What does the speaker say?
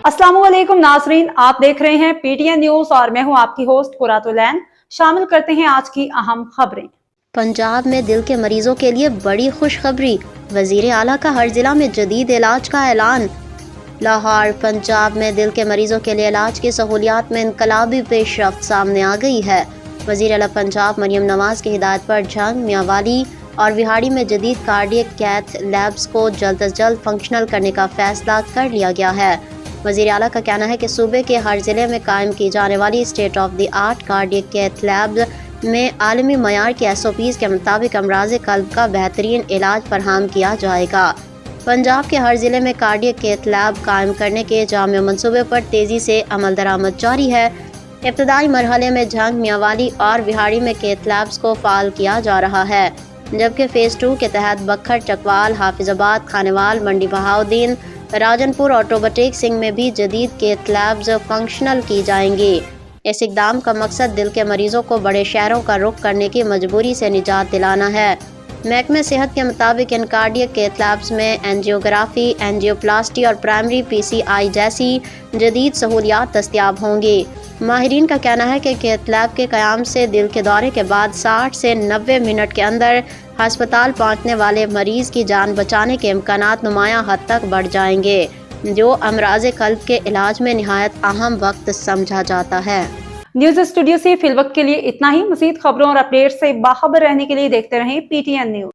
अस्सलाम वालेकुम नाजरीन, आप देख रहे हैं पीटीएन न्यूज और मैं हूं आपकी होस्ट कुरातुलैन। शामिल करते हैं आज की अहम खबरें। पंजाब में दिल के मरीजों के लिए बड़ी खुशखबरी, वजीर आला का हर जिला में जदीद इलाज का ऐलान। लाहौर, पंजाब में दिल के मरीजों के लिए इलाज की सहूलियात में इनकलाबी पेशरफ्त सामने आ गई है। वजीर आला पंजाब मरियम नवाज की हिदायत पर झंग, मियांवाली और विहाड़ी में जदीद कार्डियक कैथ लैब्स को जल्द अज जल्द फंक्शनल करने का फैसला कर लिया गया है। वज़ीर आला का कहना है कि सूबे के हर ज़िले में कायम की जाने वाली state of the art cardiac cath lab में आलमी मयार के SOPs के मुताबिक अमराज़ कल्ब का बेहतरीन इलाज फरहम किया जाएगा। पंजाब के हर ज़िले में कार्डियक कैथ लैब कायम करने के जामिया मंसूबे पर तेज़ी से अमल दरामद जारी है। इब्तदाई मरहले में झंग, मियांवाली और विहाड़ी में कैथ लैब्स को फ़ाल किया जा रहा है, जबकि फ़ेज़ 2 के तहत बखर, चकवाल, हाफिजाबाद, खानेवाल, मंडी बहाउद्दीन, राजनपुर और टोबटेक सिंह में भी जदीद कैथ लैब्स फंक्शनल की जाएंगी। इस इकदाम का मकसद दिल के मरीजों को बड़े शहरों का रुख करने की मजबूरी से निजात दिलाना है। महकमे सेहत के मुताबिक इन कार्डियक कैथ लैब्स में एंजियोग्राफी, एंजियोप्लास्टी और प्राइमरी PCI जैसी जदीद सहूलियात दस्तियाब होंगी। माहिरीन का कहना है कि कैथ लैब के क़याम से दिल के दौरे के बाद 60 से 90 मिनट के अंदर हस्पताल पहुंचने वाले मरीज़ की जान बचाने के इम्कानात नुमायां हद तक बढ़ जाएंगे, जो अमराज़ कल्ब के इलाज में निहायत अहम वक्त समझा जाता है। न्यूज स्टूडियो से फिलवक्त के लिए इतना ही। मज़ीद खबरों और अपडेट से बाखबर रहने के लिए देखते रहें PTN न्यूज।